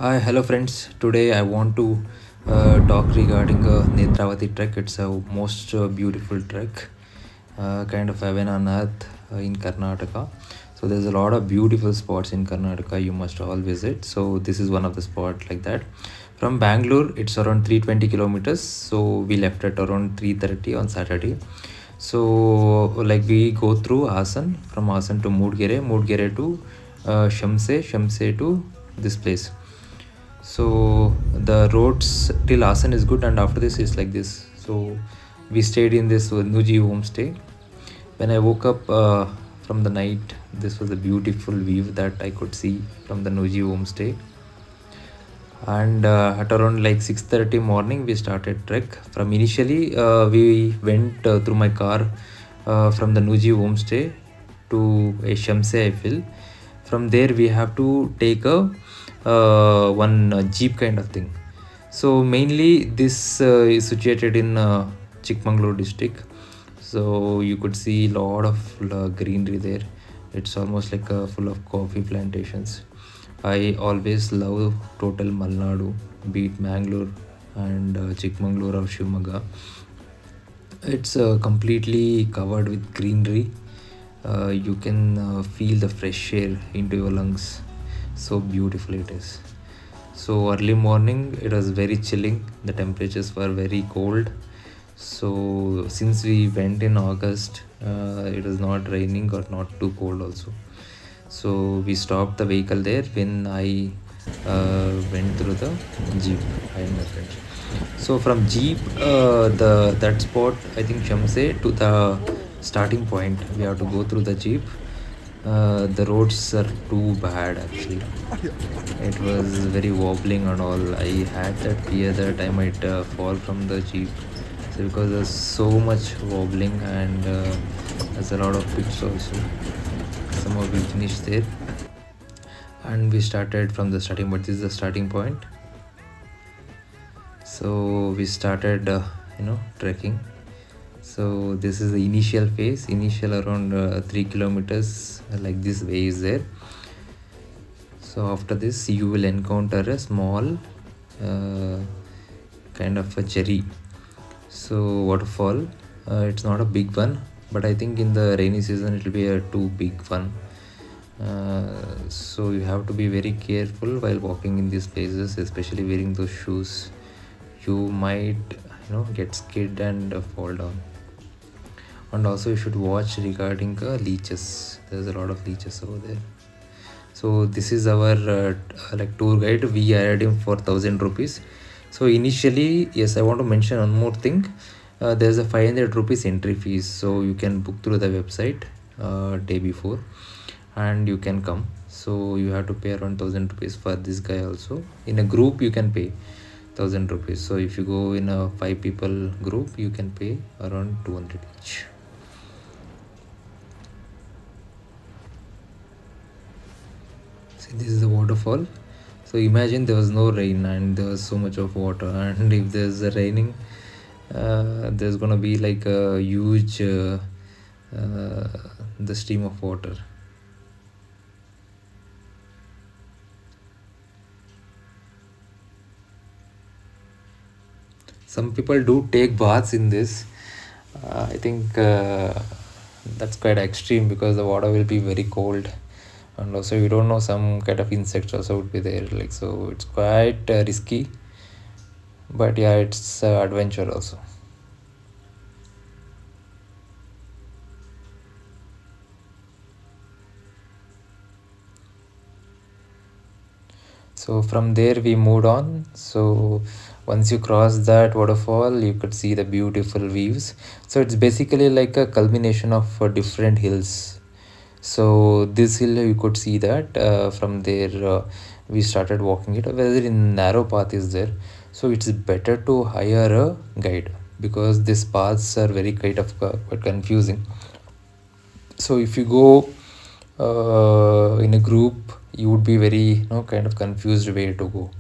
Hi, hello friends. Today I want to talk regarding Nethravathi trek. It's a most beautiful trek, kind of heaven on earth in Karnataka. So there's a lot of beautiful spots in Karnataka you must all visit. So this is one of the spots like that. From Bangalore, it's around 320 kilometers. So we left at around 3:30 on Saturday. So like we go through Asan, from Asan to Mudgere to Shamse to this place. So the roads till Asan is good, and after this is like this. So we stayed in this Nuji homestay. When I woke up from the night, this was a beautiful view that I could see from the Nuji homestay. And at around like 6:30 morning, we started trek. From initially, we went through my car from the Nuji homestay to a Shamse, I feel. From there, we have to take a one jeep kind of thing. So mainly this is situated in Chikmagalur district. So you could see a lot of greenery there. It's almost like full of coffee plantations. I always love total Malnadu, be it Mangalore and Chikmagalur or Shivamogga. It's completely covered with greenery. You can feel the fresh air into your lungs. So beautiful it is. So early morning it was very chilling. The temperatures were very cold. So since we went in August, it was not raining or not too cold also. So we stopped the vehicle there when I went through the jeep. I and my friends. So from jeep, the that spot I think Shamse to the starting point, we have to go through the jeep. The roads are too bad actually. It was very wobbling and all. I had that fear that I might fall from the jeep. So because there's so much wobbling and there's a lot of pits also. Somehow we finished there and we started from the starting, but this is the starting point. So we started, trekking. So this is the initial phase, initial around 3 kilometers, like this way is there. So after this, you will encounter a small kind of a cherry. So waterfall. It's not a big one, but I think in the rainy season it will be a too big one. So you have to be very careful while walking in these places, especially wearing those shoes. You might, get skidded and fall down. And also you should watch regarding leeches. There's a lot of leeches over there. So this is our like tour guide. We hired him for 1,000 rupees. So initially, yes, I want to mention one more thing. There's a 500 rupees entry fees, so you can book through the website day before, and you can come. So you have to pay around 1,000 rupees for this guy also. In a group, you can pay 1,000 rupees. So if you go in a 5 people group, you can pay around 200 each. See, this is the waterfall. So imagine there was no rain and there was so much of water, and if there's a raining, there's gonna be like a huge uh, the stream of water. Some people do take baths in this. I think that's quite extreme because the water will be very cold, and also you don't know, some kind of insects also would be there. Like, so it's quite risky, but yeah, it's adventure also. So from there we moved on. So once you cross that waterfall, you could see the beautiful views. So it's basically like a culmination of different hills. So this hill you could see that from there we started walking it. Whether in narrow path is there, so it's better to hire a guide because these paths are very kind of quite confusing. So if you go in a group, you would be very, kind of confused where to go.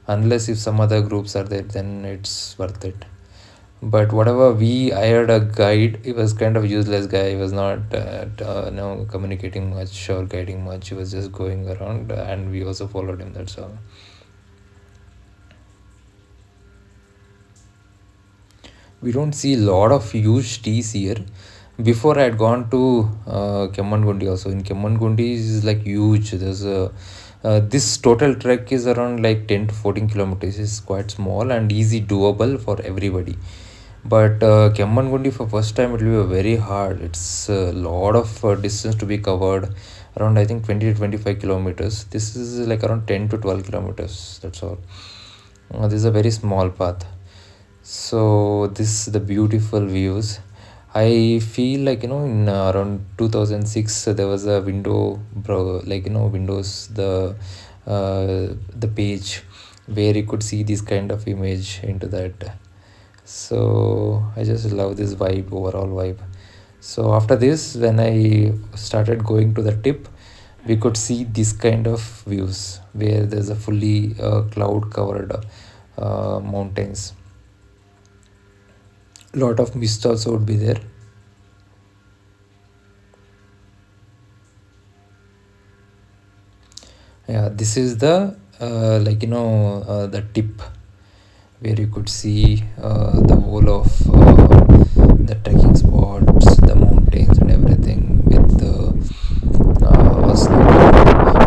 Unless if some other groups are there, then it's worth it. But whatever, we hired a guide, he was kind of useless guy. He was not communicating much or guiding much. He was just going around, and we also followed him, that's all. We don't see a lot of huge teas here. Before I had gone to Kemmangundi also. In Kemmangundi is like huge. There's a this total trek is around like 10 to 14 kilometers. It's quite small and easy doable for everybody. But Kemmangundi for first time it will be very hard. It's a lot of distance to be covered, around I think 20 to 25 kilometers. This is like around 10 to 12 kilometers. That's all. This is a very small path. So this the beautiful views. I feel like in around 2006 there was a window, bro, like Windows the page where you could see this kind of image into that. So I just love this vibe, overall vibe. So after this, when I started going to the tip, we could see this kind of views where there's a fully cloud covered mountains. Lot of mist also would be there. Yeah, this is the the tip where you could see the whole of the trekking spots, the mountains, and everything with snow.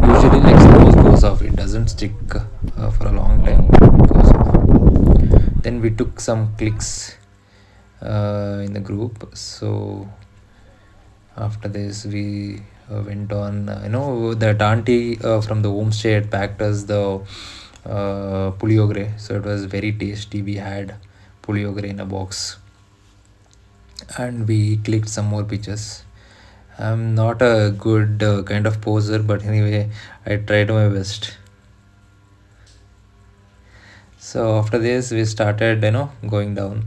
Usually, like snow goes off, it doesn't stick for a long time. It goes off. Then we took some clicks in the group. So after this, we went on. That auntie from the homestay had packed us the puliogre, so it was very tasty. We had puliogre in a box, and we clicked some more pictures. I'm not a good kind of poser, but anyway, I tried my best. So after this, we started, going down.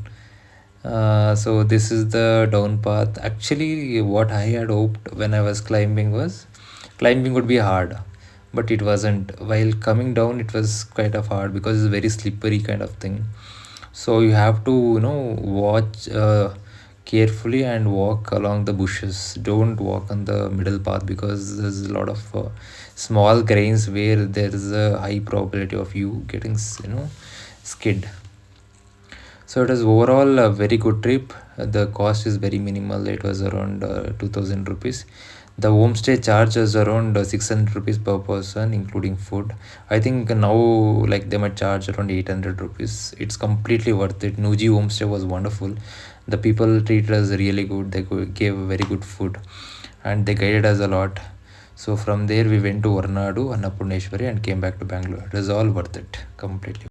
So this is the down path. Actually, what I had hoped when I was climbing was climbing would be hard, but it wasn't. While coming down, it was quite of hard because it's a very slippery kind of thing. So you have to watch carefully and walk along the bushes. Don't walk on the middle path because there's a lot of small grains where there is a high probability of you getting skid. So it was overall a very good trip. The cost is very minimal. It was around 2000 rupees. The homestay charge is around 600 rupees per person, including food. I think now like they might charge around 800 rupees. It's completely worth it. Nuji homestay was wonderful. The people treated us really good. They gave very good food, and they guided us a lot. So from there we went to Varnadu, Annapurneshwari, and came back to Bangalore. It was all worth it completely.